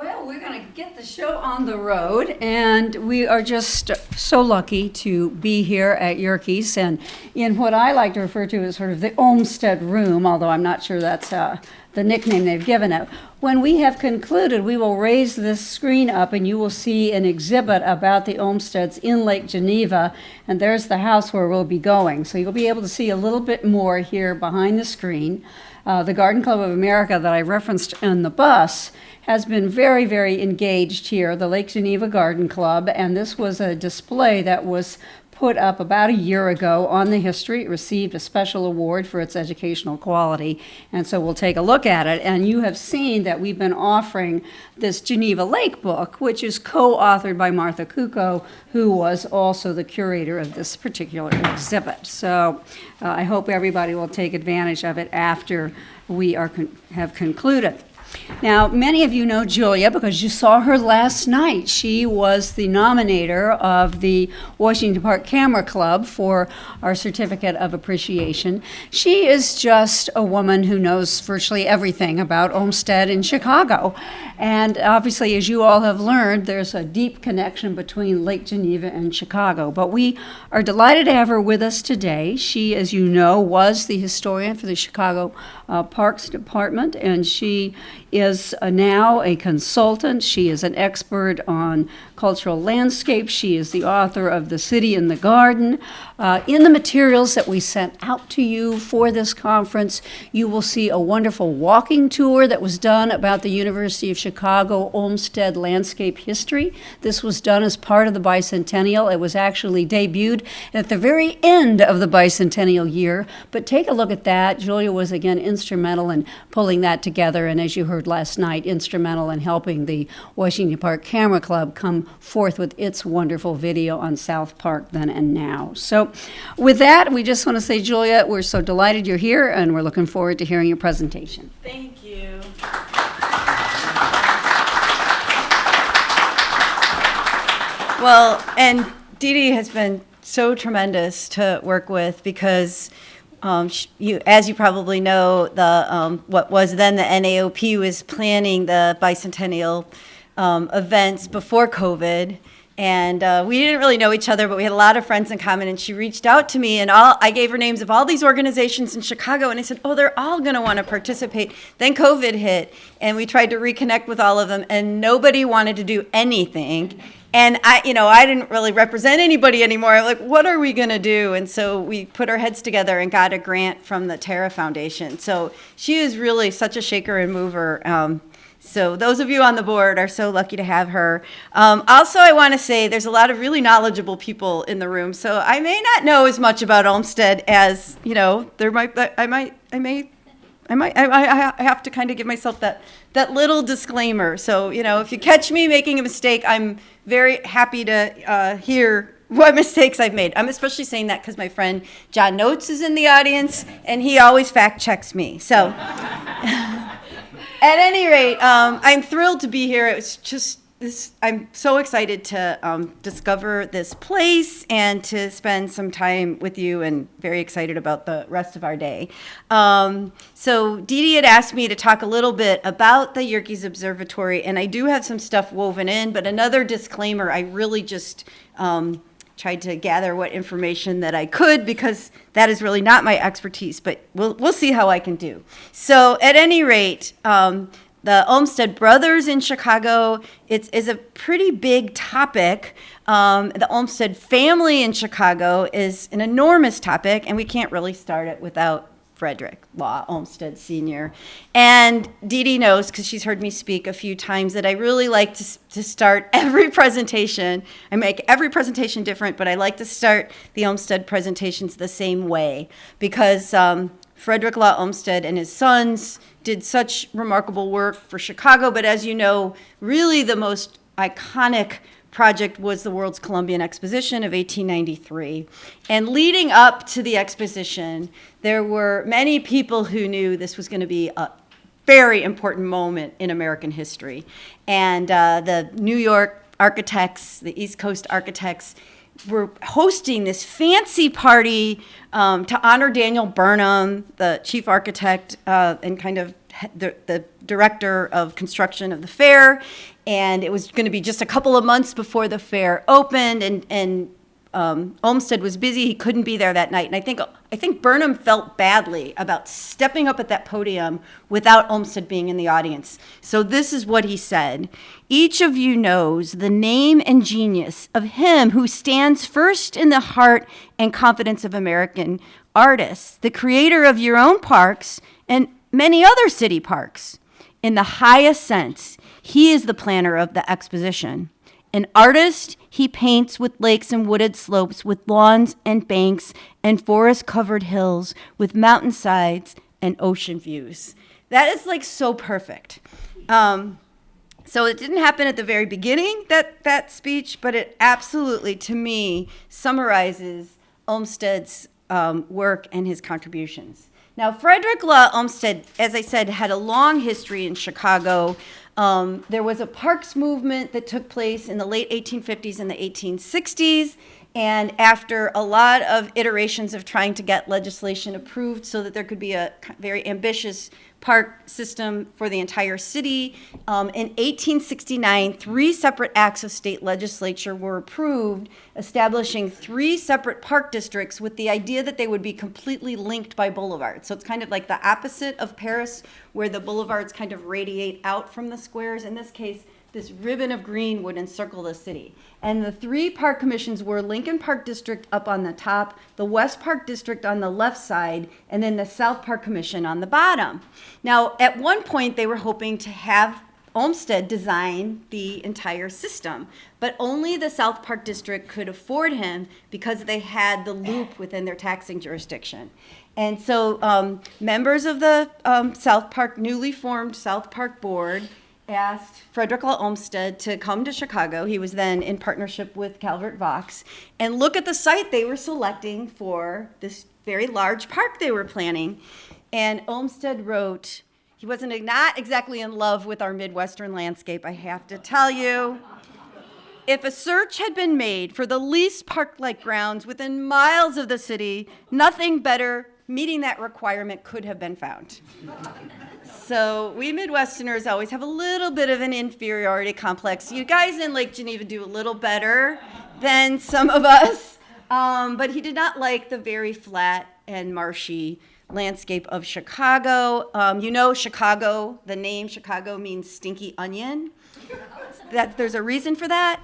Well, we're going to get the show on the road, and we are just so lucky to be here at Yerkes and in what I like to refer to as sort of the Olmsted room, although I'm not sure that's the nickname they've given it. When we have concluded, we will raise this screen up and you will see an exhibit about the Olmsteds in Lake Geneva, and there's the house where we'll be going. So you'll be able to see a little bit more here behind the screen. The Garden Club of America that I referenced in the bus has been very, very engaged here, the Lake Geneva Garden Club, and this was a display that was put up about a year ago on the history. It received a special award for its educational quality, and so we'll take a look at it. And you have seen that we've been offering this Geneva Lake book, which is co-authored by Martha Kuko, who was also the curator of this particular exhibit. So I hope everybody will take advantage of it after we have concluded. Now, many of you know Julia because you saw her last night. She was the nominator of the Washington Park Camera Club for our Certificate of Appreciation. She is just a woman who knows virtually everything about Olmsted in Chicago. And obviously, as you all have learned, there's a deep connection between Lake Geneva and Chicago. But we are delighted to have her with us today. She, as you know, was the historian for the Chicago Parks Department, and she is now a consultant. She is an expert on cultural landscape. She is the author of The City in the Garden. In the materials that we sent out to you for this conference, you will see a wonderful walking tour that was done about the University of Chicago Olmsted landscape history. This was done as part of the bicentennial. It was actually debuted at the very end of the bicentennial year, but take a look at that. Julia was again instrumental in pulling that together, and as you heard last night, instrumental in helping the Washington Park Camera Club come forth with its wonderful video on South Park Then and Now. So with that, we just want to say, Julia, we're so delighted you're here, and we're looking forward to hearing your presentation. Thank you. Well, and Dee Dee has been so tremendous to work with because as you probably know, the what was then the NAOP was planning the bicentennial events before COVID, and we didn't really know each other, but we had a lot of friends in common. And she reached out to me, and I gave her names of all these organizations in Chicago, and I said, "Oh, they're all going to want to participate." Then COVID hit, and we tried to reconnect with all of them, and nobody wanted to do anything. And I didn't really represent anybody anymore. I'm like, what are we going to do? And so we put our heads together and got a grant from the Terra Foundation. So she is really such a shaker and mover. So those of you on the board are so lucky to have her. Also, I want to say there's a lot of really knowledgeable people in the room. So I may not know as much about Olmsted as, I have to kind of give myself that little disclaimer. So, if you catch me making a mistake, I'm very happy to hear what mistakes I've made. I'm especially saying that because my friend John Notes is in the audience, and he always fact checks me. So, at any rate, I'm thrilled to be here. It's just I'm so excited to discover this place and to spend some time with you, and very excited about the rest of our day. So Dee Dee had asked me to talk a little bit about the Yerkes Observatory, and I do have some stuff woven in, but another disclaimer, I really just tried to gather what information that I could, because that is really not my expertise, but we'll see how I can do. So at any rate, the Olmsted brothers in Chicago, is a pretty big topic. The Olmsted family in Chicago is an enormous topic, and we can't really start it without Frederick Law Olmsted Sr. And Dee Dee knows, because she's heard me speak a few times, that I really like to start every presentation. I make every presentation different, but I like to start the Olmsted presentations the same way, because Frederick Law Olmsted and his sons did such remarkable work for Chicago, but as you know, really the most iconic project was the World's Columbian Exposition of 1893. And leading up to the exposition, there were many people who knew this was going to be a very important moment in American history. And the New York architects, the East Coast architects, were hosting this fancy party to honor Daniel Burnham, the chief architect and kind of the director of construction of the fair. And it was going to be just a couple of months before the fair opened, and Olmsted was busy. He couldn't be there that night. And I think Burnham felt badly about stepping up at that podium without Olmsted being in the audience. So this is what he said. Each of you knows the name and genius of him who stands first in the heart and confidence of American artists, the creator of your own parks and many other city parks. In the highest sense, he is the planner of the exposition. An artist, he paints with lakes and wooded slopes, with lawns and banks and forest-covered hills, with mountainsides and ocean views. That is like so perfect. So it didn't happen at the very beginning, that speech, but it absolutely, to me, summarizes Olmsted's work and his contributions. Now, Frederick Law Olmsted, as I said, had a long history in Chicago. There was a parks movement that took place in the late 1850s and the 1860s. And after a lot of iterations of trying to get legislation approved so that there could be a very ambitious park system for the entire city, in 1869, 3 separate acts of state legislature were approved, establishing 3 separate park districts with the idea that they would be completely linked by boulevards. So it's kind of like the opposite of Paris, where the boulevards kind of radiate out from the squares. In this case, this ribbon of green would encircle the city. And the 3 park commissions were Lincoln Park District up on the top, the West Park District on the left side, and then the South Park Commission on the bottom. Now, at one point, they were hoping to have Olmsted design the entire system, but only the South Park District could afford him because they had the loop within their taxing jurisdiction. And so members of the South Park, newly formed South Park Board, asked Frederick Law Olmsted to come to Chicago. He was then in partnership with Calvert Vaux, and look at the site they were selecting for this very large park they were planning. And Olmsted wrote, he wasn't not exactly in love with our Midwestern landscape, I have to tell you. If a search had been made for the least park-like grounds within miles of the city, nothing better meeting that requirement could have been found. So we Midwesterners always have a little bit of an inferiority complex. You guys in Lake Geneva do a little better than some of us, but he did not like the very flat and marshy landscape of Chicago. You know, Chicago, the name Chicago means stinky onion. There's a reason for that.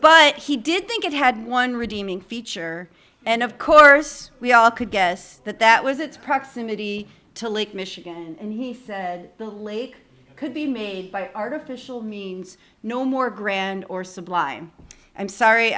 But he did think it had one redeeming feature. And of course, we all could guess that that was its proximity to Lake Michigan. And he said the lake could be made by artificial means no more grand or sublime. I'm sorry,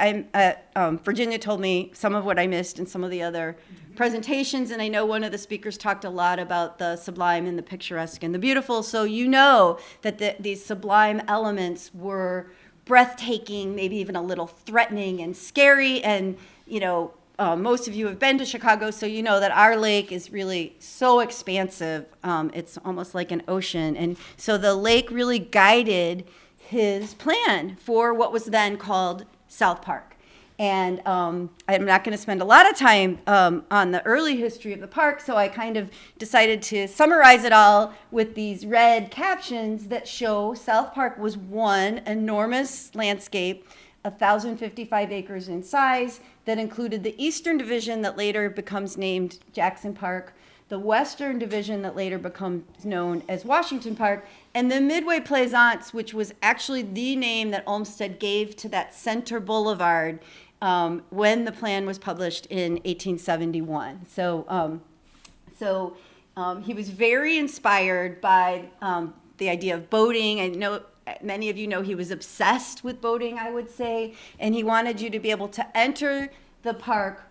Virginia told me some of what I missed in some of the other presentations, and I know one of the speakers talked a lot about the sublime and the picturesque and the beautiful, so you know that these sublime elements were breathtaking, maybe even a little threatening and scary, and you know, most of you have been to Chicago, so you know that our lake is really so expansive. It's almost like an ocean. And so the lake really guided his plan for what was then called South Park. And I'm not going to spend a lot of time on the early history of the park, so I kind of decided to summarize it all with these red captions that show South Park was one enormous landscape, 1,055 acres in size, that included the Eastern Division that later becomes named Jackson Park, the Western Division that later becomes known as Washington Park, and the Midway Plaisance, which was actually the name that Olmsted gave to that center boulevard when the plan was published in 1871. So he was very inspired by the idea of boating. I know many of you know he was obsessed with boating, I would say, and he wanted you to be able to enter the park,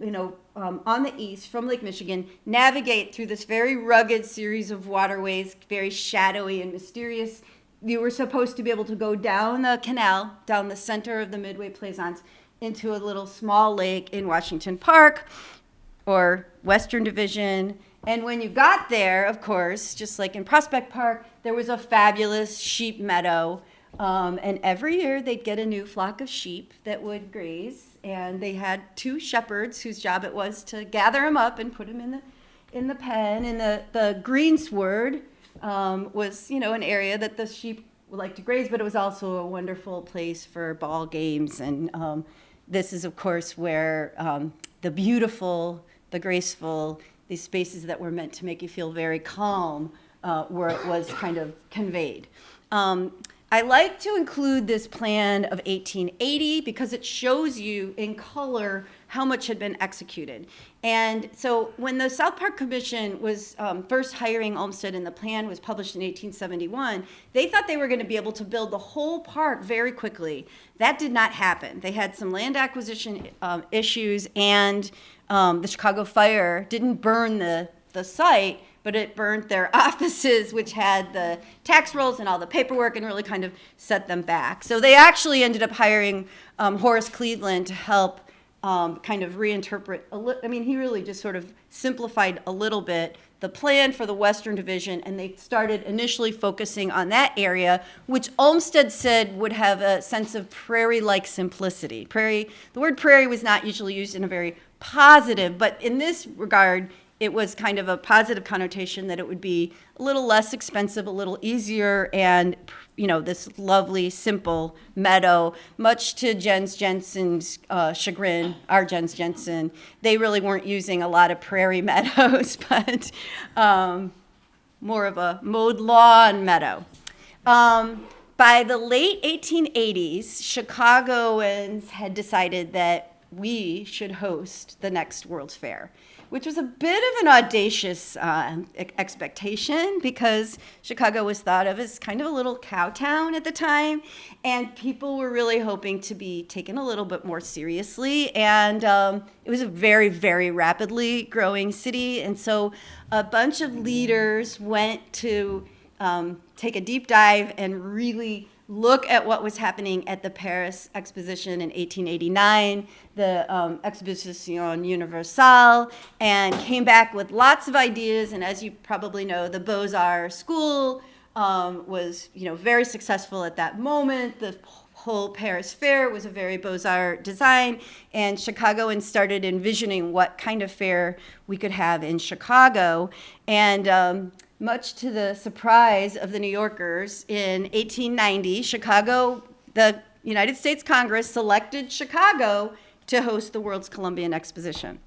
you know, on the east from Lake Michigan, navigate through this very rugged series of waterways, very shadowy and mysterious. You were supposed to be able to go down the canal, down the center of the Midway Plaisance, into a little small lake in Washington Park or Western Division. And when you got there, of course, just like in Prospect Park, there was a fabulous sheep meadow. And every year they'd get a new flock of sheep that would graze and they had 2 shepherds whose job it was to gather them up and put them in the pen. And the greensward was, an area that the sheep would like to graze, but it was also a wonderful place for ball games. And this is, of course, where the beautiful, the graceful, these spaces that were meant to make you feel very calm, where it was kind of conveyed. I like to include this plan of 1880 because it shows you in color how much had been executed. And so when the South Park Commission was first hiring Olmsted and the plan was published in 1871, they thought they were going to be able to build the whole park very quickly. That did not happen. They had some land acquisition issues, and the Chicago fire didn't burn the site, but it burnt their offices, which had the tax rolls and all the paperwork, and really kind of set them back. So they actually ended up hiring Horace Cleveland to help kind of reinterpret he really just sort of simplified a little bit the plan for the Western Division, and they started initially focusing on that area, which Olmsted said would have a sense of prairie-like simplicity. The word prairie was not usually used in a very positive, but in this regard, it was kind of a positive connotation that it would be a little less expensive, a little easier, and this lovely, simple meadow, much to Jens Jensen's chagrin, our Jens Jensen. They really weren't using a lot of prairie meadows, but more of a mowed lawn meadow. By the late 1880s, Chicagoans had decided that we should host the next World's Fair, which was a bit of an audacious expectation because Chicago was thought of as kind of a little cow town at the time, and people were really hoping to be taken a little bit more seriously. And it was a very, very rapidly growing city, and so a bunch of leaders went to take a deep dive and really look at what was happening at the Paris Exposition in 1889, the Exposition Universelle, and came back with lots of ideas. And as you probably know, the Beaux-Arts School was, very successful at that moment. The whole Paris Fair was a very Beaux-Arts design, and Chicagoans started envisioning what kind of fair we could have in Chicago. And much to the surprise of the New Yorkers, in 1890, the United States Congress selected Chicago to host the World's Columbian Exposition.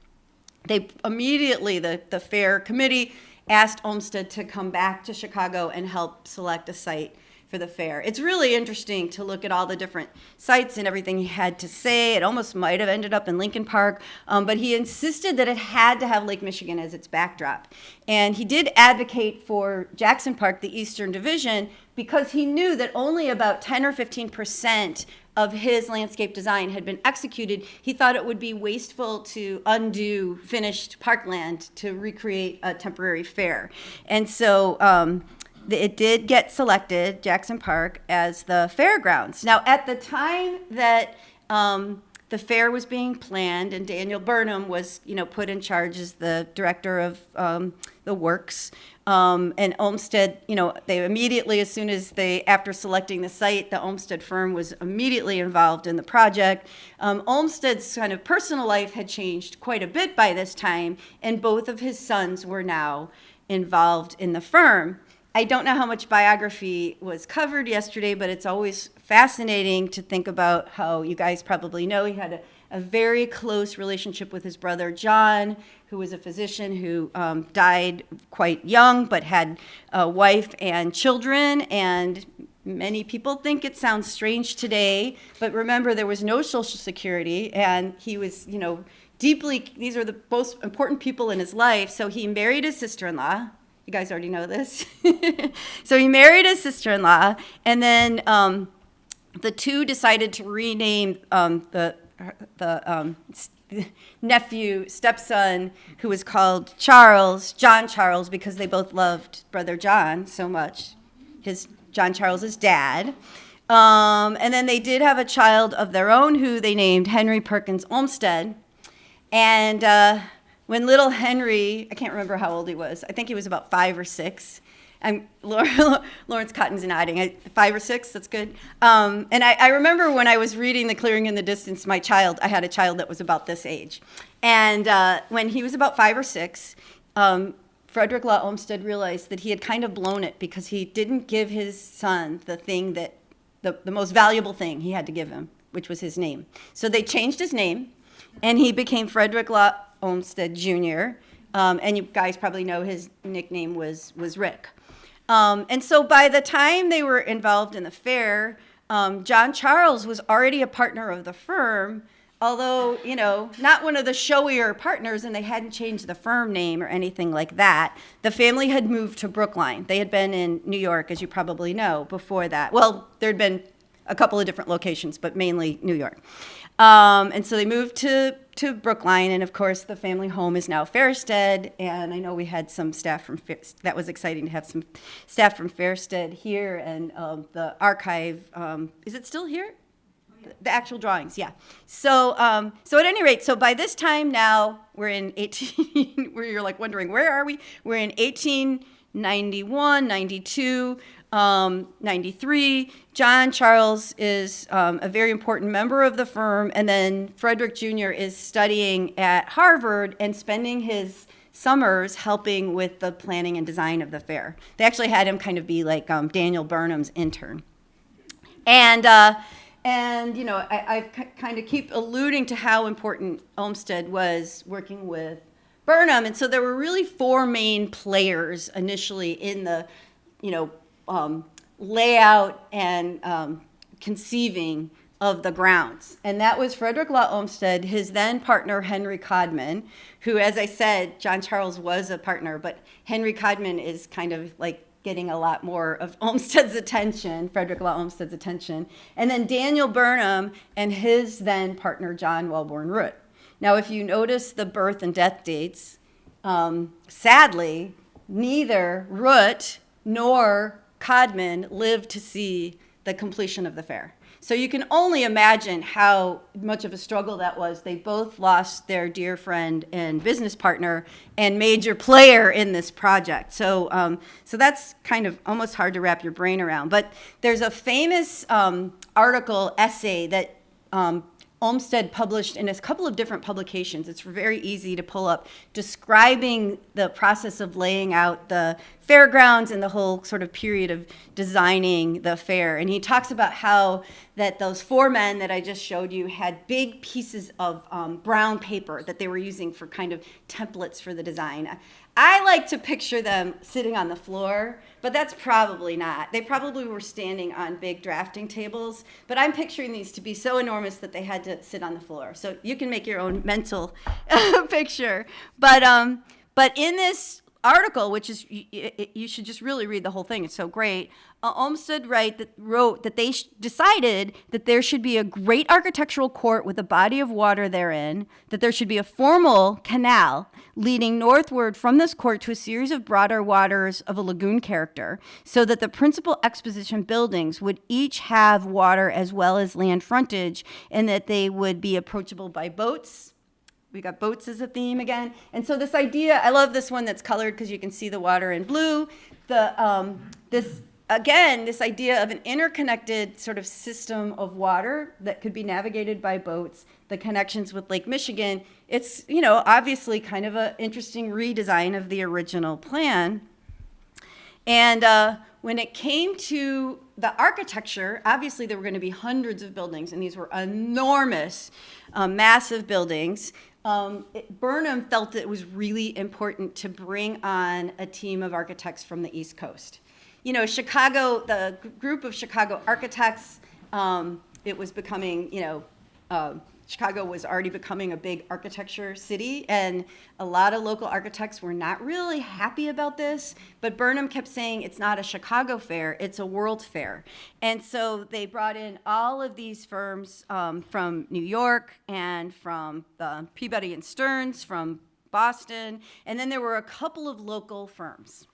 They immediately, the fair committee, asked Olmsted to come back to Chicago and help select a site for the fair. It's really interesting to look at all the different sites and everything he had to say. It almost might have ended up in Lincoln Park, but he insisted that it had to have Lake Michigan as its backdrop. And he did advocate for Jackson Park, the Eastern Division, because he knew that only about 10 or 15% of his landscape design had been executed. He thought it would be wasteful to undo finished parkland to recreate a temporary fair. And so it did get selected, Jackson Park, as the fairgrounds. Now, at the time that the fair was being planned, and Daniel Burnham was, put in charge as the director of the works, and Olmsted, they immediately, after selecting the site, the Olmsted firm was immediately involved in the project. Olmsted's kind of personal life had changed quite a bit by this time, and both of his sons were now involved in the firm. I don't know how much biography was covered yesterday, but it's always fascinating to think about how, you guys probably know, he had a very close relationship with his brother John, who was a physician who died quite young, but had a wife and children. And many people think it sounds strange today, but remember, there was no Social Security, and he was, these are the most important people in his life. So he married his sister-in-law. You guys already know this. So he married his sister-in-law, and then the two decided to rename the stepson, who was called John Charles, because they both loved Brother John so much, John Charles's dad. And then they did have a child of their own who they named Henry Perkins Olmsted. And when little Henry, I can't remember how old he was, I think he was about 5 or 6, I'm Lawrence Cotton's nodding. 5 or 6, that's good. And I remember when I was reading The Clearing in the Distance, I had a child that was about this age. And when he was about 5 or 6, Frederick Law Olmsted realized that he had kind of blown it because he didn't give his son the thing that, the most valuable thing he had to give him, which was his name. So they changed his name, and he became Frederick Law Olmsted Jr., and you guys probably know his nickname was Rick. And so by the time they were involved in the fair, John Charles was already a partner of the firm, although, not one of the showier partners, and they hadn't changed the firm name or anything like that. The family had moved to Brookline. They had been in New York, as you probably know, before that. Well, there'd been a couple of different locations, but mainly New York. And so they moved to Brookline, and of course the family home is now Fairstead, and I know we had some staff from, that was exciting to have some staff from Fairstead here, and the archive, is it still here? The actual drawings, yeah. So at any rate, so by this time now, we're in where you're like wondering, where are we? We're in 1891, 92, 93. John Charles is a very important member of the firm, and then Frederick Jr. is studying at Harvard and spending his summers helping with the planning and design of the fair. They actually had him kind of be like Daniel Burnham's intern. And I kind of keep alluding to how important Olmsted was working with Burnham. And so there were really 4 main players initially in the, layout and conceiving of the grounds. And that was Frederick Law Olmsted, his then partner, Henry Codman, who, as I said, John Charles was a partner, but Henry Codman is kind of like getting a lot more of Olmsted's attention, Frederick Law Olmsted's attention. And then Daniel Burnham and his then partner, John Wellborn Root. Now, if you notice the birth and death dates, sadly, neither Root nor Codman lived to see the completion of the fair. So you can only imagine how much of a struggle that was. They both lost their dear friend and business partner and major player in this project. So that's kind of almost hard to wrap your brain around. But there's a famous essay that Olmsted published in a couple of different publications. It's very easy to pull up, describing the process of laying out the fairgrounds and the whole sort of period of designing the fair. And he talks about how that those 4 men that I just showed you had big pieces of brown paper that they were using for kind of templates for the design. I like to picture them sitting on the floor, but that's probably not. They probably were standing on big drafting tables, but I'm picturing these to be so enormous that they had to sit on the floor. So you can make your own mental picture. But in this article, which is, you should just really read the whole thing, it's so great, Olmsted wrote that they decided that there should be a great architectural court with a body of water therein, that there should be a formal canal leading northward from this court to a series of broader waters of a lagoon character, so that the principal exposition buildings would each have water as well as land frontage, and that they would be approachable by boats. We got boats as a theme again. And so this idea, I love this one that's colored because you can see the water in blue. This idea of an interconnected sort of system of water that could be navigated by boats, the connections with Lake Michigan, it's, obviously kind of an interesting redesign of the original plan. And when it came to the architecture, obviously there were going to be hundreds of buildings, and these were enormous, massive buildings. Burnham felt it was really important to bring on a team of architects from the East Coast. Chicago, the group of Chicago architects, it was becoming, Chicago was already becoming a big architecture city, and a lot of local architects were not really happy about this, but Burnham kept saying it's not a Chicago fair, it's a world fair. And so they brought in all of these firms from New York and from Peabody and Stearns, from Boston, and then there were a couple of local firms.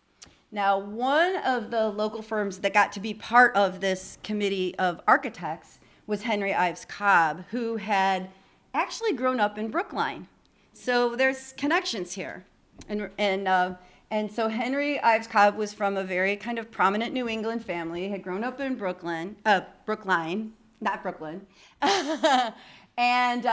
Now, one of the local firms that got to be part of this committee of architects was Henry Ives Cobb, who had actually grown up in Brookline. So there's connections here. And And so Henry Ives Cobb was from a very kind of prominent New England family, had grown up in Brookline, not Brooklyn, and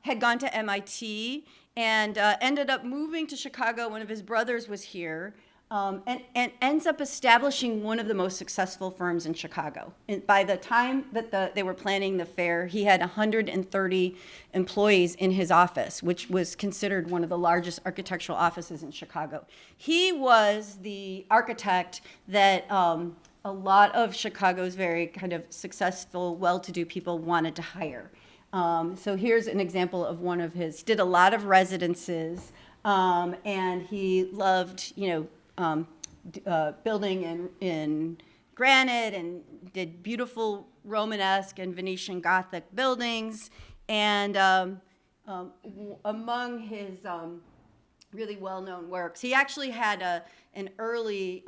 had gone to MIT and ended up moving to Chicago. One of his brothers was here. And ends up establishing one of the most successful firms in Chicago. And by the time that they were planning the fair, he had 130 employees in his office, which was considered one of the largest architectural offices in Chicago. He was the architect that a lot of Chicago's very kind of successful, well-to-do people wanted to hire. So here's an example of one of his, did a lot of residences, and he loved, building in granite and did beautiful Romanesque and Venetian Gothic buildings. And among his really well-known works, he actually had an early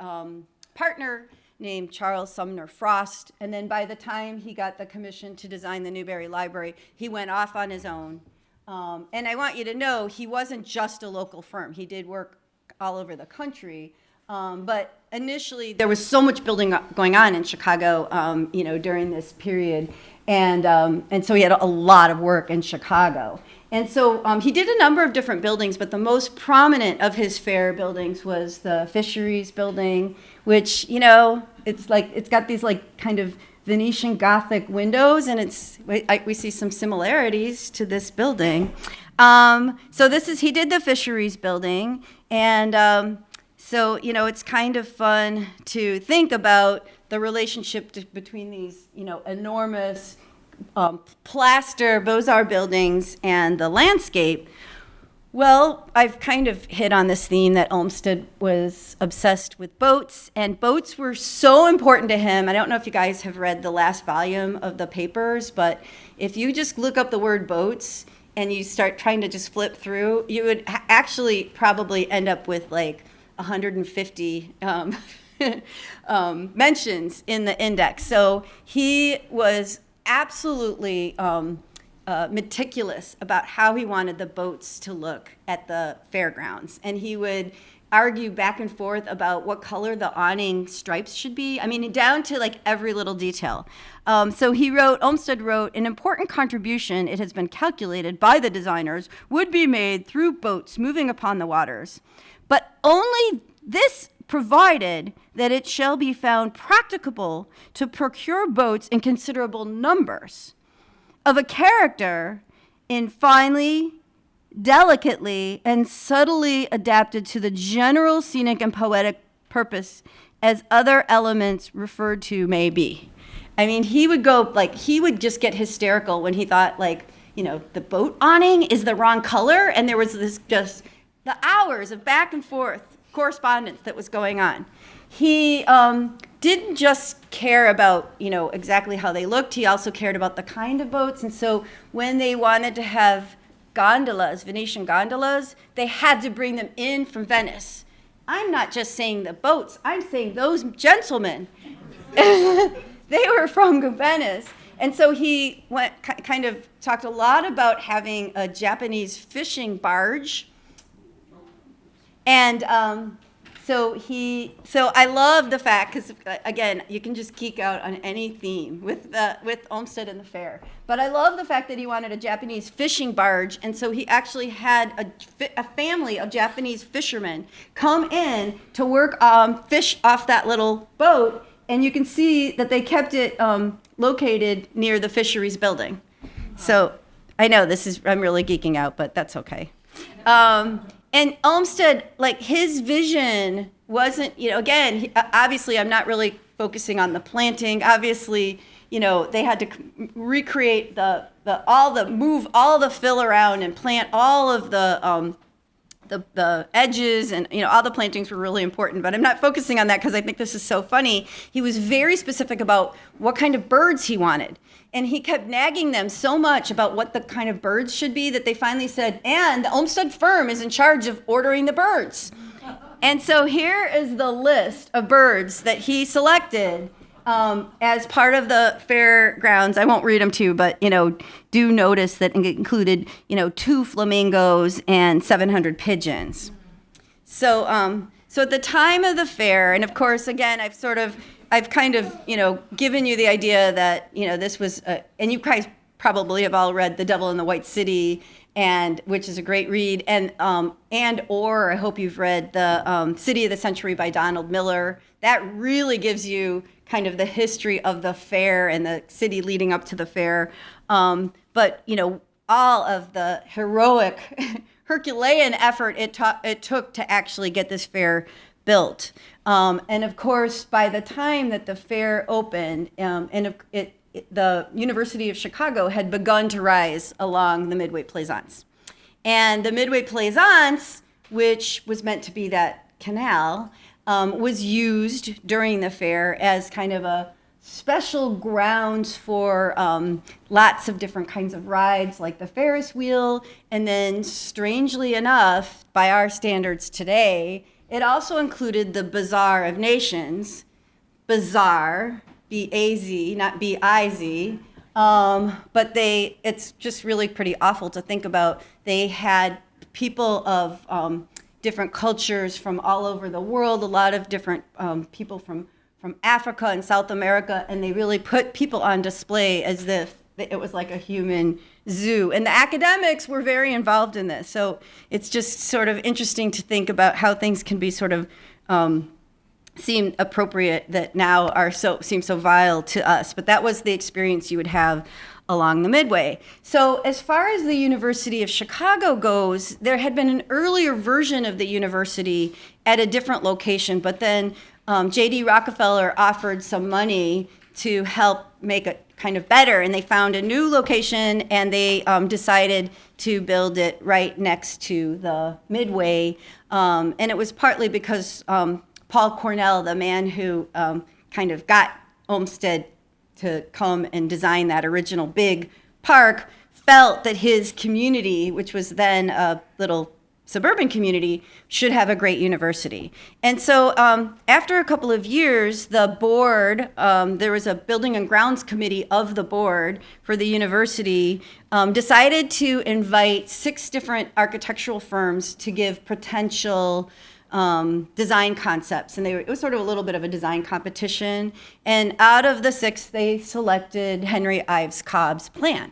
partner named Charles Sumner Frost. And then by the time he got the commission to design the Newberry Library, he went off on his own. And I want you to know, he wasn't just a local firm. He did work all over the country. But initially, there was so much building going on in Chicago, during this period. And so he had a lot of work in Chicago. And so he did a number of different buildings, but the most prominent of his fair buildings was the Fisheries Building, which, it's got these kind of Venetian Gothic windows, and we see some similarities to this building. So he did the Fisheries Building, and so, it's kind of fun to think about the relationship between these, enormous plaster Beaux-Arts buildings and the landscape. Well, I've kind of hit on this theme that Olmsted was obsessed with boats, and boats were so important to him. I don't know if you guys have read the last volume of the papers, but if you just look up the word boats and you start trying to just flip through, you would actually probably end up with 150 mentions in the index. So he was absolutely meticulous about how he wanted the boats to look at the fairgrounds. And he would argue back and forth about what color the awning stripes should be. I mean, down to every little detail. So Olmsted wrote, an important contribution, it has been calculated by the designers, would be made through boats moving upon the waters. But only this provided that it shall be found practicable to procure boats in considerable numbers, of a character in finely, delicately, and subtly adapted to the general scenic and poetic purpose as other elements referred to may be. I mean, he would just get hysterical when he thought, the boat awning is the wrong color, and there was this just the hours of back and forth correspondence that was going on. He didn't just care about, exactly how they looked. He also cared about the kind of boats. And so when they wanted to have gondolas, Venetian gondolas, they had to bring them in from Venice. I'm not just saying the boats. I'm saying those gentlemen. They were from Venice. And so he kind of talked a lot about having a Japanese fishing barge. And so I love the fact, because again, you can just geek out on any theme with Olmsted and the fair. But I love the fact that he wanted a Japanese fishing barge, and so he actually had a family of Japanese fishermen come in to work fish off that little boat, and you can see that they kept it located near the Fisheries Building. So I know I'm really geeking out, but that's okay. And Olmsted, his vision wasn't, again, obviously I'm not really focusing on the planting. Obviously, they had to recreate move all the fill around and plant all of the edges, and all the plantings were really important, but I'm not focusing on that because I think this is so funny. He was very specific about what kind of birds he wanted, and he kept nagging them so much about what the kind of birds should be that they finally said, and the Olmsted firm is in charge of ordering the birds. And so here is the list of birds that he selected as part of the fairgrounds. I won't read them to you, but, do notice that it included, 2 flamingos and 700 pigeons. So So at the time of the fair, and of course, again, I've kind of, given you the idea that, this was, and you guys probably have all read The Devil in the White City, and which is a great read, or I hope you've read the City of the Century by Donald Miller. That really gives you kind of the history of the fair and the city leading up to the fair. But all of the heroic Herculean effort it took to actually get this fair built. And of course, by the time that the fair opened, the University of Chicago had begun to rise along the Midway Plaisance. And the Midway Plaisance, which was meant to be that canal, was used during the fair as kind of a special grounds for lots of different kinds of rides, like the Ferris wheel. And then, strangely enough, by our standards today, it also included the Bazaar of Nations. Bazaar, B-A-Z, not B-I-Z. But it's just really pretty awful to think about. They had people of different cultures from all over the world, a lot of different people from Africa and South America, and they really put people on display as if it was like a human zoo. And the academics were very involved in this. So it's just sort of interesting to think about how things can be sort of seem appropriate that now seem so vile to us. But that was the experience you would have along the Midway. So as far as the University of Chicago goes, there had been an earlier version of the university at a different location, but then J.D. Rockefeller offered some money to help make it kind of better, and they found a new location, and they decided to build it right next to the Midway. And it was partly because Paul Cornell, the man who kind of got Olmsted to come and design that original big park, felt that his community, which was then a little suburban community, should have a great university. And so after a couple of years, the board, there was a building and grounds committee of the board for the university, decided to invite 6 different architectural firms to give potential design concepts. And it was sort of a little bit of a design competition. And out of the 6, they selected Henry Ives Cobb's plan.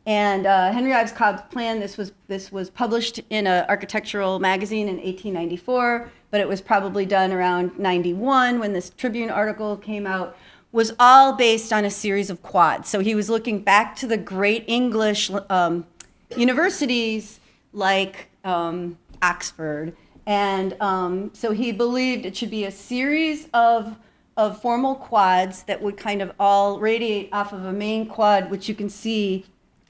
And Henry Ives Cobb's plan, this was published in an architectural magazine in 1894, but it was probably done around 91 when this Tribune article came out, was all based on a series of quads. So he was looking back to the great English universities like Oxford. And so he believed it should be a series of formal quads that would kind of all radiate off of a main quad, which you can see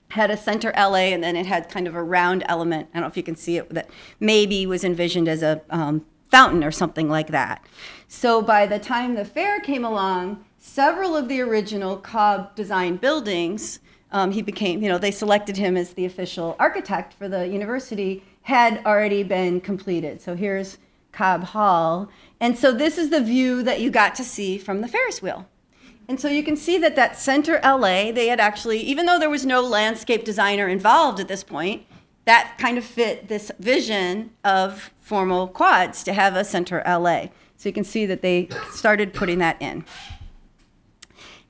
had a center LA, and then it had kind of a round element. I don't know if you can see it, that maybe was envisioned as a fountain or something like that. So by the time the fair came along, several of the original Cobb design buildings, he became, they selected him as the official architect for the university, had already been completed. So here's Cobb Hall. And so this is the view that you got to see from the Ferris wheel. And so you can see that center LA, they had actually, even though there was no landscape designer involved at this point, that kind of fit this vision of formal quads to have a center LA. So you can see that they started putting that in.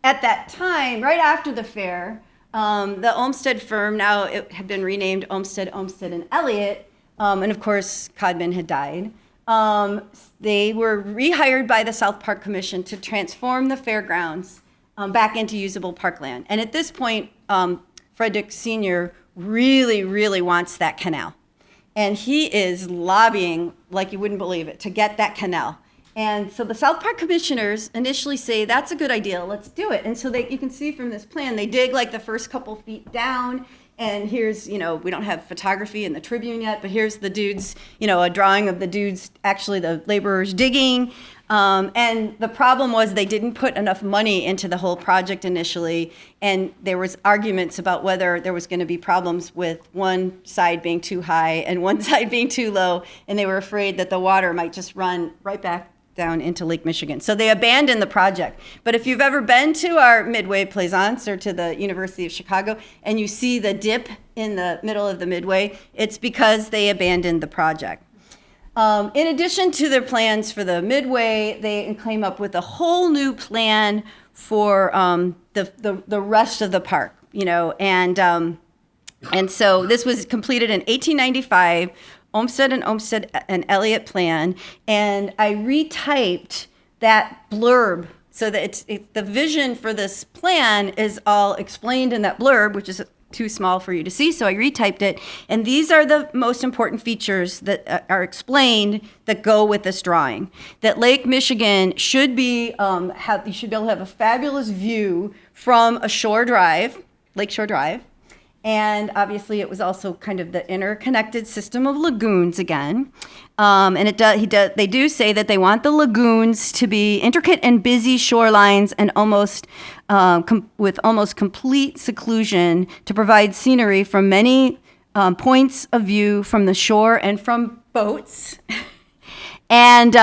At that time, right after the fair, the Olmsted firm, now it had been renamed Olmsted and Elliott, and of course Codman had died. They were rehired by the South Park Commission to transform the fairgrounds back into usable parkland. And at this point, Frederick Sr. really, really wants that canal. And he is lobbying, like you wouldn't believe it, to get that canal. And so the South Park commissioners initially say, that's a good idea, let's do it. And so you can see from this plan, they dig like the first couple feet down, and here's, we don't have photography in the Tribune yet, but here's the dudes, a drawing of the dudes, actually the laborers digging. And the problem was they didn't put enough money into the whole project initially, and there was arguments about whether there was going to be problems with one side being too high and one side being too low, and they were afraid that the water might just run right back down into Lake Michigan. So they abandoned the project. But if you've ever been to our Midway Plaisance or to the University of Chicago and you see the dip in the middle of the Midway, it's because they abandoned the project. In addition to their plans for the Midway, they came up with a whole new plan for the rest of the park, and so this was completed in 1895, Olmsted and Elliott plan, and I retyped that blurb so that the vision for this plan is all explained in that blurb, which is too small for you to see, so I retyped it. And these are the most important features that are explained that go with this drawing. That Lake Michigan should be you should be able to have a fabulous view from a shore drive, Lakeshore Drive. And obviously, it was also kind of the interconnected system of lagoons again. And they do say that they want the lagoons to be intricate and busy shorelines and with almost complete seclusion to provide scenery from many points of view from the shore and from boats. And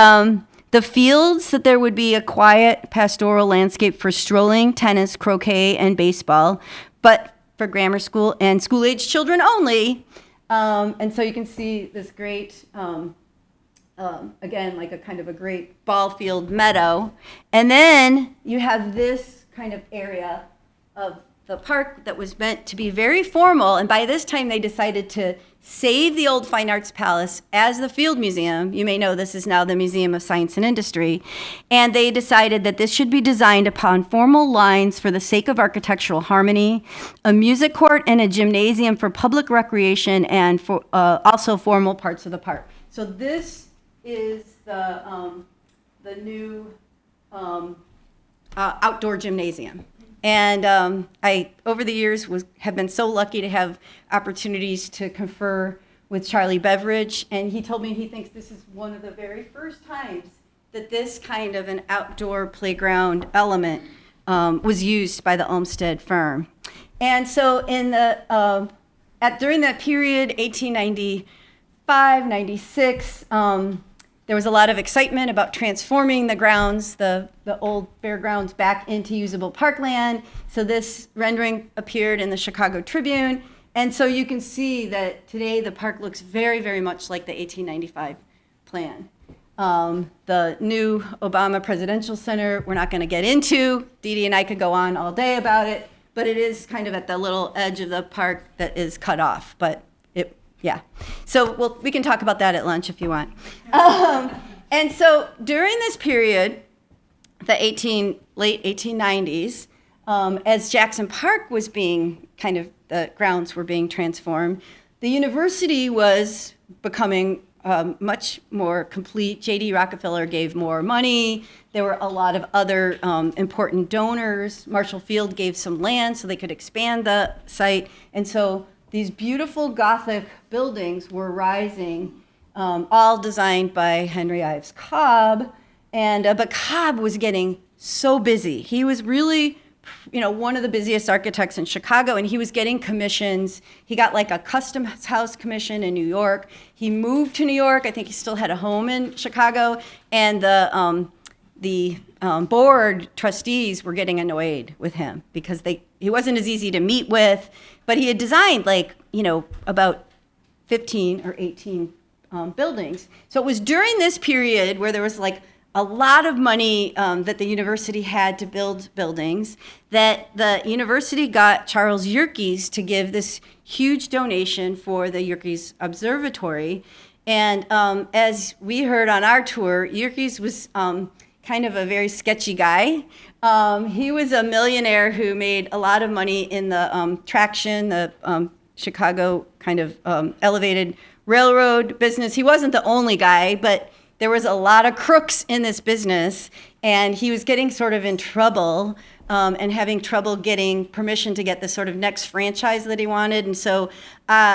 the fields, that there would be a quiet pastoral landscape for strolling, tennis, croquet, and baseball, but for grammar school and school-age children only. And so you can see this great, again, like a kind of a great ball field meadow. And then you have this kind of area of the park that was meant to be very formal. And by this time, they decided to save the old Fine Arts Palace as the Field Museum. You may know this is now the Museum of Science and Industry. And they decided that this should be designed upon formal lines for the sake of architectural harmony, a music court and a gymnasium for public recreation, and for also formal parts of the park. So this is the new outdoor gymnasium. And I, over the years, have been so lucky to have opportunities to confer with Charlie Beveridge, and he told me he thinks this is one of the very first times that this kind of an outdoor playground element was used by the Olmsted firm. And so during that period, 1895, 96, there was a lot of excitement about transforming the grounds, the old fairgrounds, back into usable parkland. So this rendering appeared in the Chicago Tribune. And so you can see that today the park looks very, very much like the 1895 plan. The new Obama Presidential Center, we're not going to get into. Dee Dee and I could go on all day about it, but it is kind of at the little edge of the park that is cut off. But yeah. So we can talk about that at lunch if you want. And so during this period, the late 1890s, as Jackson Park was being the grounds were being transformed, the university was becoming much more complete. J.D. Rockefeller gave more money. There were a lot of other important donors. Marshall Field gave some land so they could expand the site. And so these beautiful Gothic buildings were rising, all designed by Henry Ives Cobb. But Cobb was getting so busy. He was really, one of the busiest architects in Chicago, and he was getting commissions. He got like a custom house commission in New York. He moved to New York. I think he still had a home in Chicago. And the board trustees were getting annoyed with him because he wasn't as easy to meet with, but he had designed about 15 or 18 buildings. So it was during this period where there was a lot of money that the university had to build buildings, that the university got Charles Yerkes to give this huge donation for the Yerkes Observatory. And as we heard on our tour, Yerkes was kind of a very sketchy guy. He was a millionaire who made a lot of money in the traction, the Chicago kind of elevated railroad business. He wasn't the only guy, but there was a lot of crooks in this business, and he was getting sort of in trouble and having trouble getting permission to get the sort of next franchise that he wanted. And so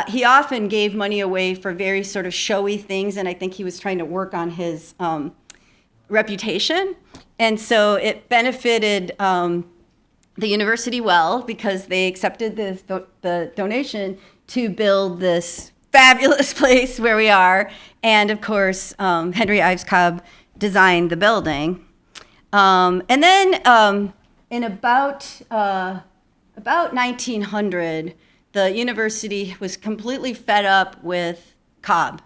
he often gave money away for very sort of showy things, and I think he was trying to work on his reputation. And so it benefited the university well because they accepted the donation to build this fabulous place where we are. And of course, Henry Ives Cobb designed the building. And then in about 1900, the university was completely fed up with Cobb.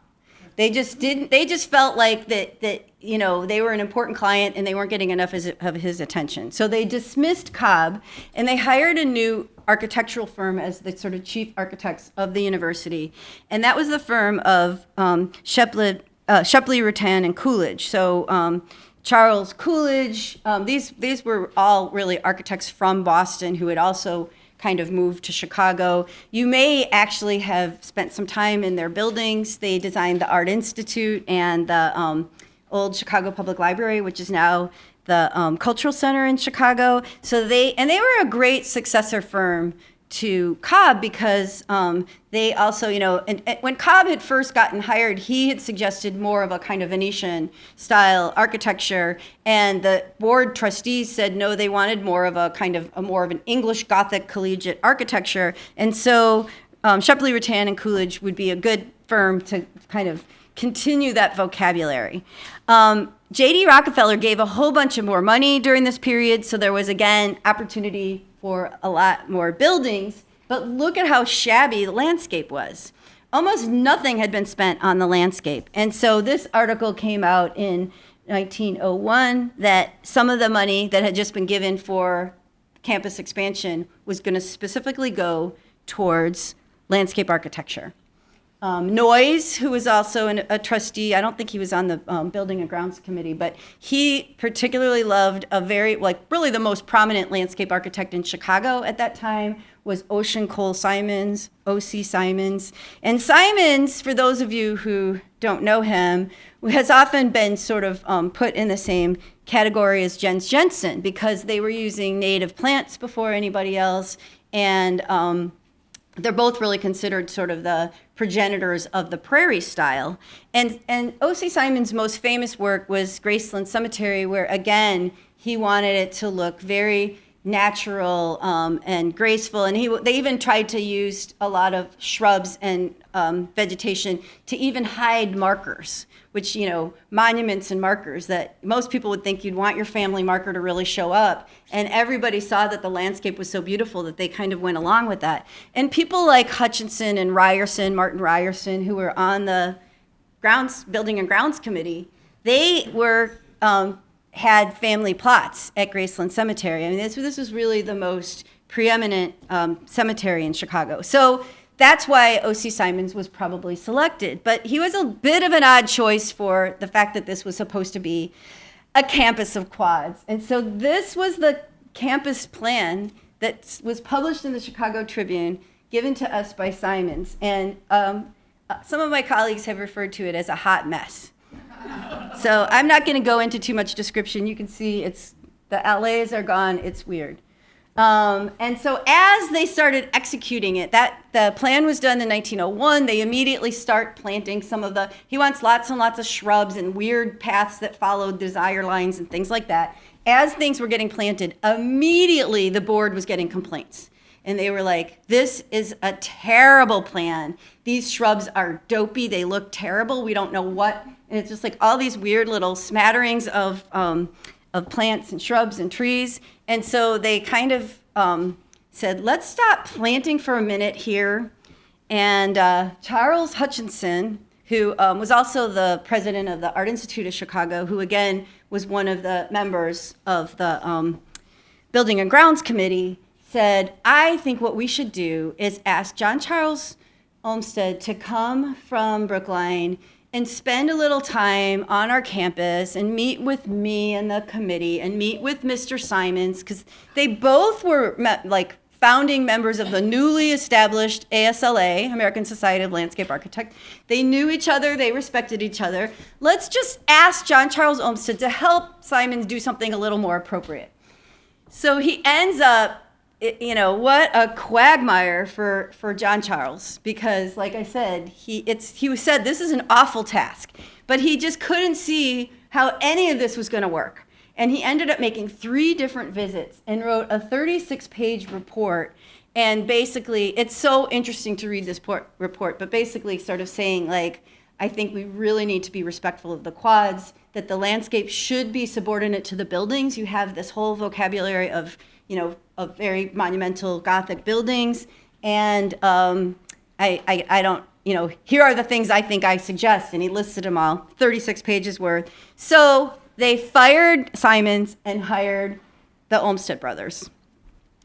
They just felt like that they were an important client and they weren't getting enough of his attention. So they dismissed Cobb and they hired a new architectural firm as the sort of chief architects of the university. And that was the firm of Shepley, Rattan, and Coolidge. So Charles Coolidge, these were all really architects from Boston who had also kind of moved to Chicago. You may actually have spent some time in their buildings. They designed the Art Institute and the old Chicago Public Library, which is now the Cultural Center in Chicago. So they were a great successor firm to Cobb because they also, and when Cobb had first gotten hired, he had suggested more of a kind of Venetian style architecture, and the board trustees said no, they wanted more of a kind of more of an English Gothic collegiate architecture, and so Shepley, Rattan, and Coolidge would be a good firm to kind of continue that vocabulary. J.D. Rockefeller gave a whole bunch of more money during this period, so there was again opportunity for a lot more buildings, but look at how shabby the landscape was. Almost nothing had been spent on the landscape. And so this article came out in 1901 that some of the money that had just been given for campus expansion was going to specifically go towards landscape architecture. Noyes, who was also a trustee, I don't think he was on the Building and Grounds Committee, but he particularly loved really the most prominent landscape architect in Chicago at that time was Ocean Cole Simons, O.C. Simons. And Simons, for those of you who don't know him, has often been sort of put in the same category as Jens Jensen because they were using native plants before anybody else, and they're both really considered sort of the progenitors of the prairie style. And O.C. Simons' most famous work was Graceland Cemetery, where, again, he wanted it to look very natural and graceful. And they even tried to use a lot of shrubs and vegetation to even hide markers, which, monuments and markers that most people would think you'd want your family marker to really show up. And everybody saw that the landscape was so beautiful that they kind of went along with that. And people like Hutchinson and Martin Ryerson, who were on the Building and Grounds Committee, they were had family plots at Graceland Cemetery. I mean, this was really the most preeminent cemetery in Chicago. So that's why O.C. Simons was probably selected. But he was a bit of an odd choice for the fact that this was supposed to be a campus of quads. And so this was the campus plan that was published in the Chicago Tribune, given to us by Simons. And some of my colleagues have referred to it as a hot mess. So I'm not going to go into too much description. You can see the alleys are gone. It's weird. And so as they started executing it, the plan was done in 1901. They immediately start planting he wants lots and lots of shrubs and weird paths that followed desire lines and things like that. As things were getting planted, immediately the board was getting complaints. And they were like, this is a terrible plan. These shrubs are dopey. They look terrible. We don't know what. And it's just like all these weird little smatterings of plants and shrubs and trees. And so they kind of said, let's stop planting for a minute here. And Charles Hutchinson, who was also the president of the Art Institute of Chicago, who again was one of the members of the Building and Grounds Committee, said, I think what we should do is ask John Charles Olmsted to come from Brookline and spend a little time on our campus and meet with me and the committee and meet with Mr. Simons, because they both were founding members of the newly established ASLA, American Society of Landscape Architects. They knew each other, they respected each other. Let's just ask John Charles Olmsted to help Simons do something a little more appropriate. So he ends up, what a quagmire for John Charles, because like I said, he said this is an awful task, but he just couldn't see how any of this was going to work. And he ended up making 3 different visits and wrote a 36-page report. And basically, it's so interesting to read this report, but basically sort of saying, I think we really need to be respectful of the quads, that the landscape should be subordinate to the buildings. You have this whole vocabulary of very monumental Gothic buildings. And I don't, here are the things I think I suggest. And he listed them all, 36 pages worth. So they fired Simons and hired the Olmsted brothers.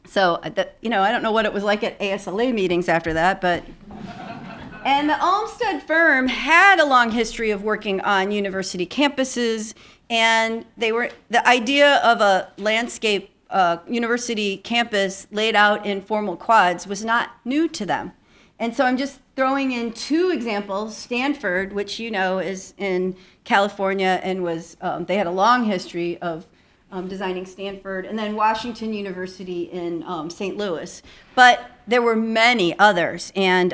So, I don't know what it was like at ASLA meetings after that, but... And the Olmsted firm had a long history of working on university campuses, and the idea of a landscape university campus laid out in formal quads was not new to them. And so I'm just throwing in two examples. Stanford, which is in California and they had a long history of designing Stanford, and then Washington University in St. Louis. But there were many others, and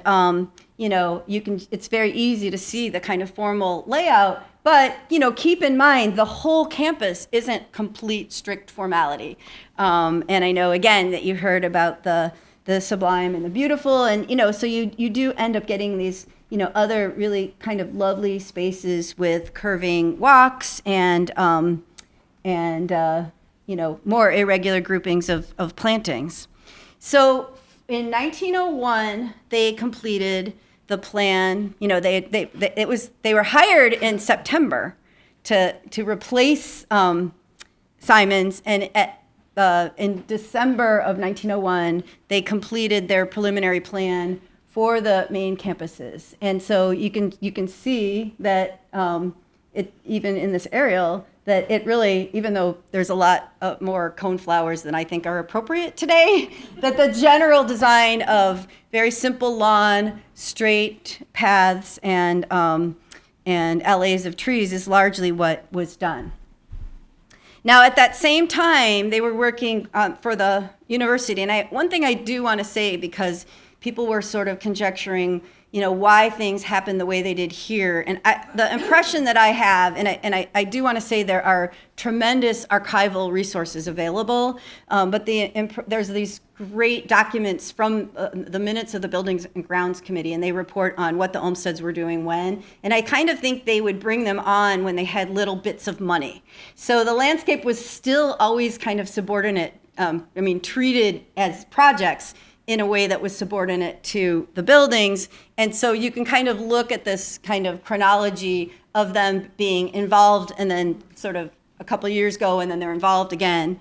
it's very easy to see the kind of formal layout, but keep in mind the whole campus isn't complete strict formality. And I know again that you heard about the sublime and the beautiful, and so you do end up getting these other really kind of lovely spaces with curving walks and more irregular groupings of plantings. So in 1901, they completed the plan. They were hired in September to replace Simons, and in December of 1901, they completed their preliminary plan for the main campuses. And so you can see that even in this aerial, that it really, even though there's a lot more coneflowers than I think are appropriate today, that the general design of very simple lawn, straight paths, and alleys of trees is largely what was done. Now, at that same time, they were working for the university. And one thing I do want to say, because people were sort of conjecturing, why things happened the way they did here. And the impression that I have, and I do want to say there are tremendous archival resources available, but there's these great documents from the minutes of the Buildings and Grounds Committee, and they report on what the Olmsteds were doing when. And I kind of think they would bring them on when they had little bits of money. So the landscape was still always kind of subordinate, treated as projects in a way that was subordinate to the buildings. And so you can kind of look at this kind of chronology of them being involved and then sort of a couple of years go and then they're involved again.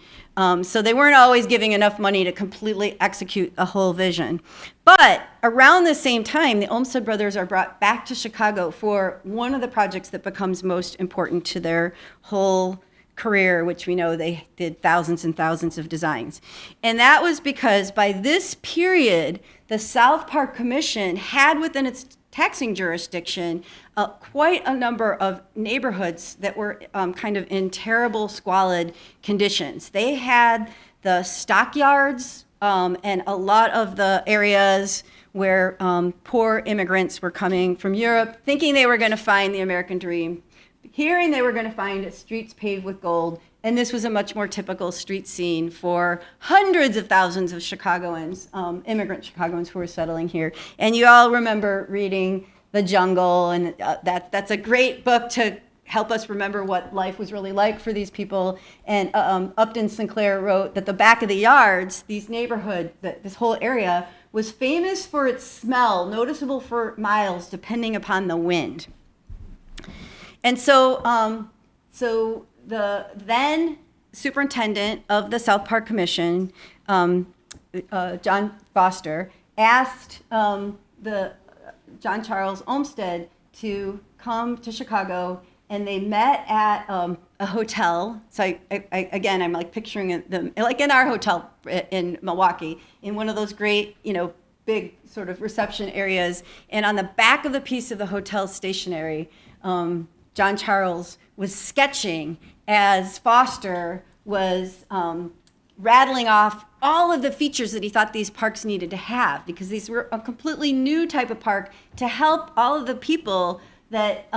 So they weren't always giving enough money to completely execute the whole vision. But around the same time, the Olmsted brothers are brought back to Chicago for one of the projects that becomes most important to their whole career, which we know they did thousands and thousands of designs. And that was because by this period, the South Park Commission had within its taxing jurisdiction quite a number of neighborhoods that were kind of in terrible, squalid conditions. They had the stockyards and a lot of the areas where poor immigrants were coming from Europe, thinking they were going to find the American dream, hearing they were going to find streets paved with gold. And this was a much more typical street scene for hundreds of thousands of Chicagoans, immigrant Chicagoans who were settling here. And you all remember reading The Jungle, and that's a great book to help us remember what life was really like for these people. And Upton Sinclair wrote that the back of the yards, these neighborhood, this whole area, was famous for its smell, noticeable for miles, depending upon the wind. And so the then superintendent of the South Park Commission, John Foster, asked John Charles Olmsted to come to Chicago, and they met at a hotel. So again, I'm like picturing them like in our hotel in Milwaukee, in one of those great, big sort of reception areas. And on the back of the piece of the hotel stationery, John Charles was sketching as Foster was rattling off all of the features that he thought these parks needed to have, because these were a completely new type of park to help all of the people that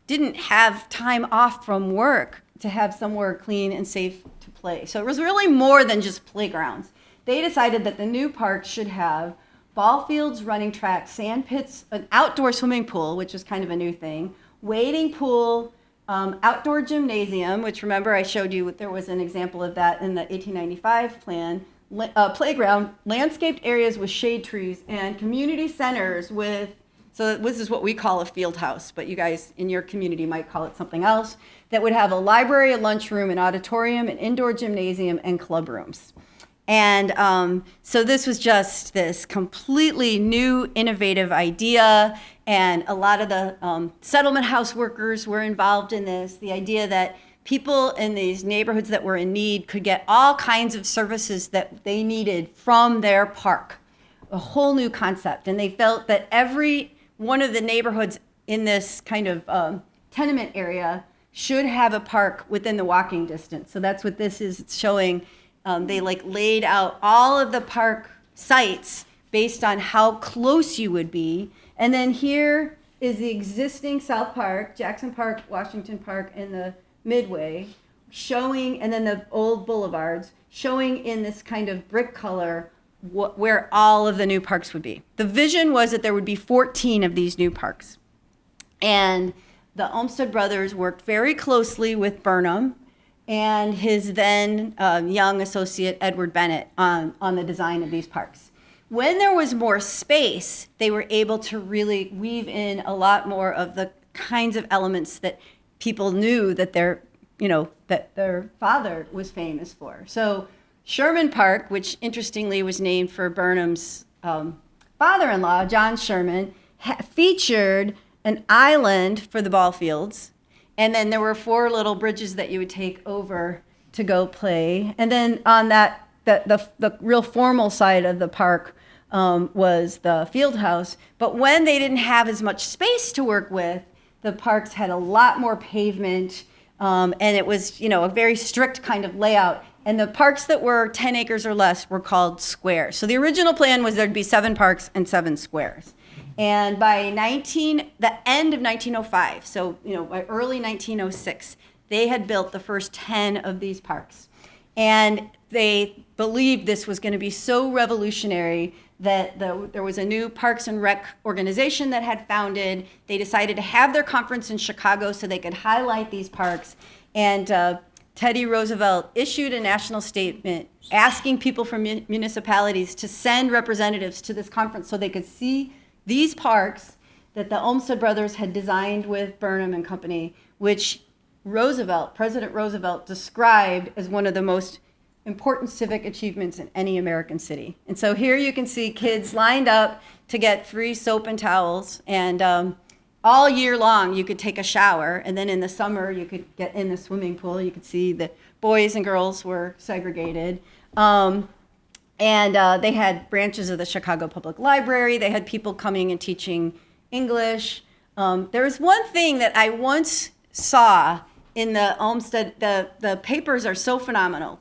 didn't have time off from work to have somewhere clean and safe to play. So it was really more than just playgrounds. They decided that the new park should have ball fields, running tracks, sand pits, an outdoor swimming pool, which was kind of a new thing, wading pool, outdoor gymnasium, which remember I showed you there was an example of that in the 1895 plan, playground, landscaped areas with shade trees, and community centers with So this is what we call a field house, but you guys in your community might call it something else, that would have a library, a lunchroom, an auditorium, an indoor gymnasium, and club rooms. And so this was just this completely new, innovative idea, and a lot of the settlement house workers were involved in this. The idea that people in these neighborhoods that were in need could get all kinds of services that they needed from their park, a whole new concept. And they felt that every one of the neighborhoods in this kind of tenement area should have a park within the walking distance. So that's what this is showing. They laid out all of the park sites based on how close you would be. And then here is the existing South Park, Jackson Park, Washington Park, and the Midway, showing, and then the old boulevards, showing in this kind of brick color where all of the new parks would be. The vision was that there would be 14 of these new parks. And the Olmsted brothers worked very closely with Burnham and his then young associate Edward Bennett on the design of these parks. When there was more space, they were able to really weave in a lot more of the kinds of elements that people knew that their father was famous for. So Sherman Park, which interestingly was named for Burnham's father-in-law, John Sherman, featured an island for the ball fields. And then there were 4 little bridges that you would take over to go play. And then on the real formal side of the park was the field house. But when they didn't have as much space to work with, the parks had a lot more pavement, and it was, a very strict kind of layout. And the parks that were 10 acres or less were called squares. So the original plan was there'd be 7 parks and 7 squares. And by the end of 1905, so by early 1906, they had built the first 10 of these parks. And they believed this was going to be so revolutionary that there was a new Parks and Rec organization that had founded. They decided to have their conference in Chicago so they could highlight these parks. And Teddy Roosevelt issued a national statement asking people from municipalities to send representatives to this conference so they could see these parks that the Olmsted brothers had designed with Burnham and company, which President Roosevelt described as one of the most important civic achievements in any American city. And so here you can see kids lined up to get free soap and towels, and all year long you could take a shower, and then in the summer you could get in the swimming pool. You could see that boys and girls were segregated. And they had branches of the Chicago Public Library. They had people coming and teaching English. There was one thing that I once saw in the Olmsted. The papers are so phenomenal.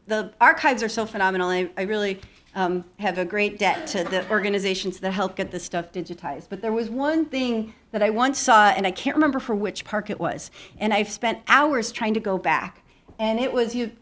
The archives are so phenomenal. I really have a great debt to the organizations that help get this stuff digitized. But there was one thing that I once saw, and I can't remember for which park it was. And I've spent hours trying to go back. And it was you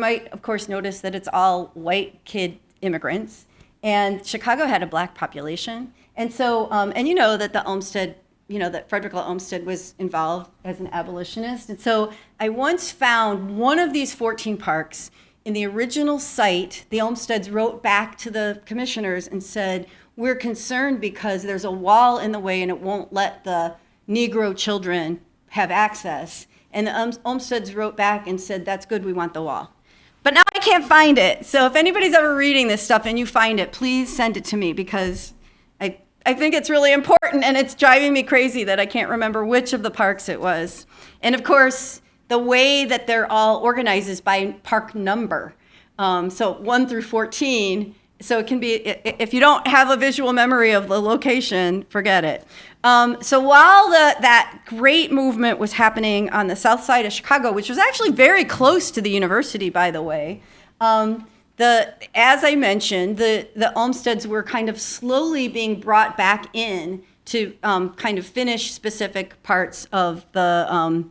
might of course notice that it's all white kid immigrants, and Chicago had a black population, and so and that the Olmsted, that Frederick Law Olmsted was involved as an abolitionist, and so I once found one of these 14 parks in the original site. The Olmsteds wrote back to the commissioners and said, "We're concerned because there's a wall in the way and it won't let the Negro children have access." And the Olmsteds wrote back and said, "That's good, we want the wall." But now I can't find it. So if anybody's ever reading this stuff and you find it, please send it to me, because I think it's really important, and it's driving me crazy that I can't remember which of the parks it was. And of course, the way that they're all organized is by park number. So 1 through 14. So it can be, if you don't have a visual memory of the location, forget it. So while that great movement was happening on the south side of Chicago, which was actually very close to the university, by the way, as I mentioned, the Olmsteds were kind of slowly being brought back in to kind of finish specific parts of the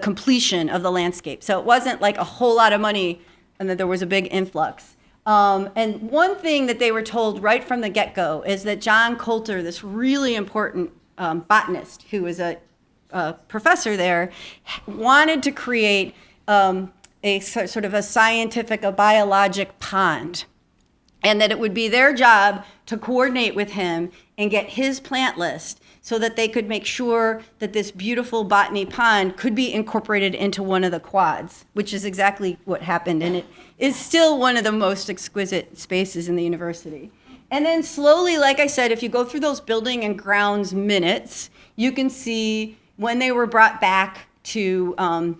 completion of the landscape. So it wasn't like a whole lot of money and that there was a big influx. And one thing that they were told right from the get-go is that John Coulter, this really important botanist who was a professor there, wanted to create a sort of a scientific, a biologic pond, and that it would be their job to coordinate with him and get his plant list so that they could make sure that this beautiful botany pond could be incorporated into one of the quads, which is exactly what happened. And it is still one of the most exquisite spaces in the university. And then slowly, like I said, if you go through those building and grounds minutes, you can see when they were brought back to,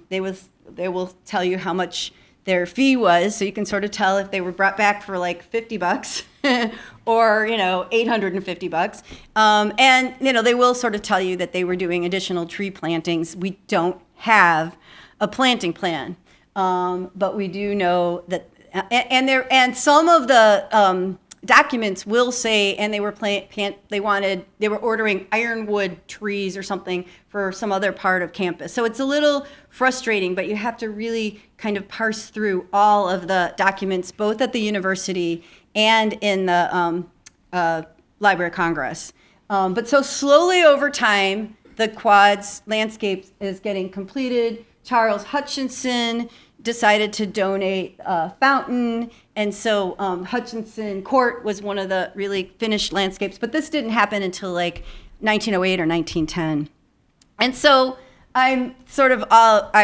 they will tell you how much their fee was, so you can sort of tell if they were brought back for like $50 or, $850. And, they will sort of tell you that they were doing additional tree plantings. We don't have a planting plan, but we do know that, and some of the documents will say, and they were ordering ironwood trees or something for some other part of campus. So it's a little frustrating, but you have to really kind of parse through all of the documents, both at the university and in the Library of Congress. But so slowly over time, the quad's landscape is getting completed. Charles Hutchinson decided to donate a fountain, and so Hutchinson Court was one of the really finished landscapes, but this didn't happen until like 1908 or 1910. And so I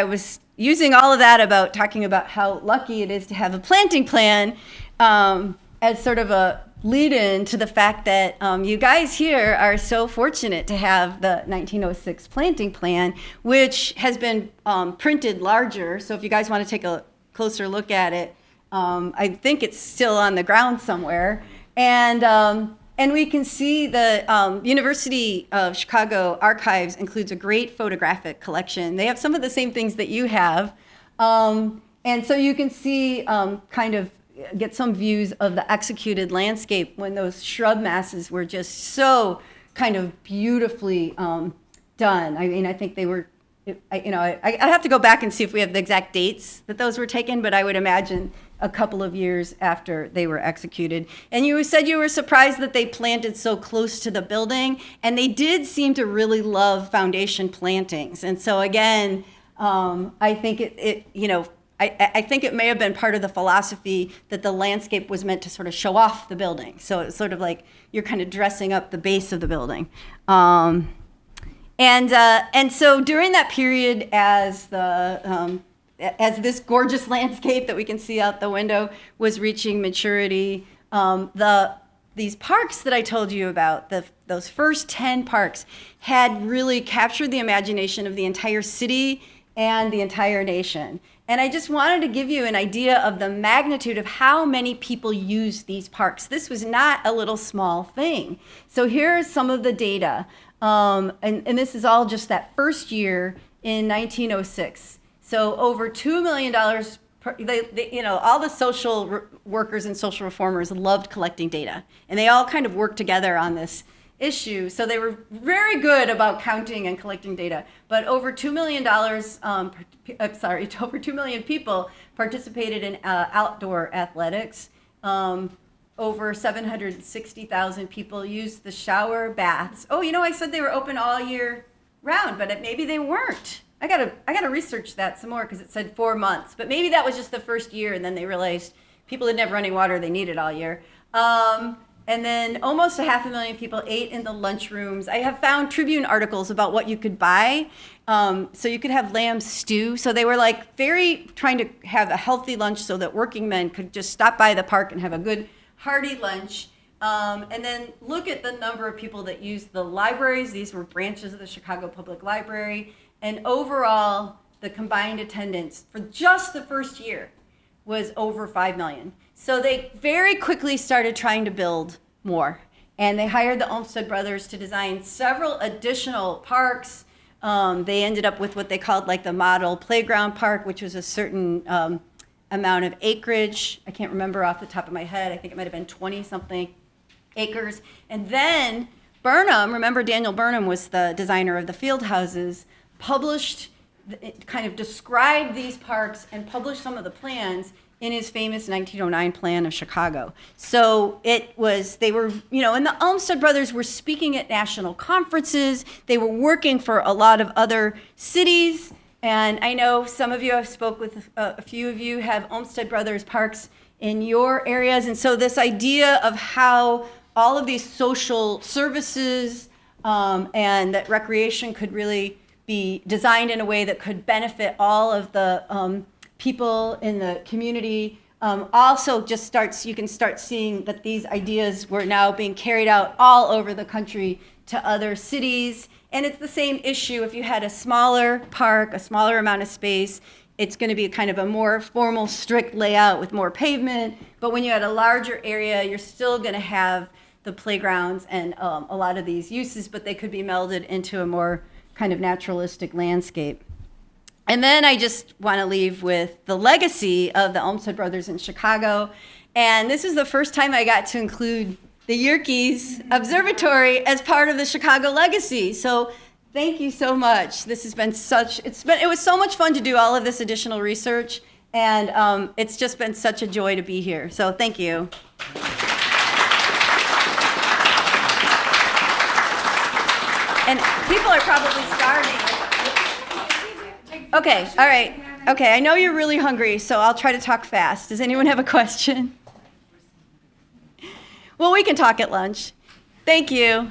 was using all of that about talking about how lucky it is to have a planting plan as sort of a lead-in to the fact that you guys here are so fortunate to have the 1906 planting plan, which has been printed larger. So if you guys want to take a closer look at it, I think it's still on the ground somewhere. And we can see the University of Chicago Archives includes a great photographic collection. They have some of the same things that you have. And so you can see get some views of the executed landscape when those shrub masses were just so kind of beautifully done. I mean, I think they were, I have to go back and see if we have the exact dates that those were taken, but I would imagine a couple of years after they were executed. And you said you were surprised that they planted so close to the building, and they did seem to really love foundation plantings. And so again, I think I think it may have been part of the philosophy that the landscape was meant to sort of show off the building. So it's sort of like you're kind of dressing up the base of the building. And so during that period, as this gorgeous landscape that we can see out the window was reaching maturity, these parks that I told you about, those first 10 parks, had really captured the imagination of the entire city and the entire nation. And I just wanted to give you an idea of the magnitude of how many people use these parks. This was not a little small thing. So here is some of the data. And this is all just that first year in 1906. So over $2 million, all the social workers and social reformers loved collecting data. And they all kind of worked together on this issue. So they were very good about counting and collecting data. But over $2 million, over 2 million people participated in outdoor athletics. Over 760,000 people used the shower baths. Oh, I said they were open all year round, but maybe they weren't. I gotta research that some more because it said 4 months. But maybe that was just the first year, and then they realized people didn't have running water; they needed all year. And then almost 500,000 people ate in the lunchrooms. I have found Tribune articles about what you could buy. So you could have lamb stew. So they were very trying to have a healthy lunch so that working men could just stop by the park and have a good hearty lunch. And then look at the number of people that used the libraries. These were branches of the Chicago Public Library. And overall, the combined attendance for just the first year was over 5 million. So they very quickly started trying to build more. And they hired the Olmsted brothers to design several additional parks. They ended up with what they called the model playground park, which was a certain amount of acreage. I can't remember off the top of my head. I think it might have been 20-something acres. And then Burnham, remember Daniel Burnham was the designer of the field houses, described these parks and published some of the plans in his famous 1909 plan of Chicago. So and the Olmsted brothers were speaking at national conferences. They were working for a lot of other cities. And I know some of you, I've spoke with a few of you have Olmsted brothers parks in your areas. And so this idea of how all of these social services and that recreation could really be designed in a way that could benefit all of the people in the community. Also just you can start seeing that these ideas were now being carried out all over the country to other cities. And it's the same issue. If you had a smaller park, a smaller amount of space, it's going to be kind of a more formal, strict layout with more pavement. But when you had a larger area, you're still going to have the playgrounds and a lot of these uses, but they could be melded into a more kind of naturalistic landscape. And then I just want to leave with the legacy of the Olmsted brothers in Chicago. And this is the first time I got to include the Yerkes Observatory as part of the Chicago legacy. So thank you so much. This has been it was so much fun to do all of this additional research. And it's just been such a joy to be here. So thank you. And people are probably starving. Okay, all right. Okay, I know you're really hungry, so I'll try to talk fast. Does anyone have a question? Well, we can talk at lunch. Thank you.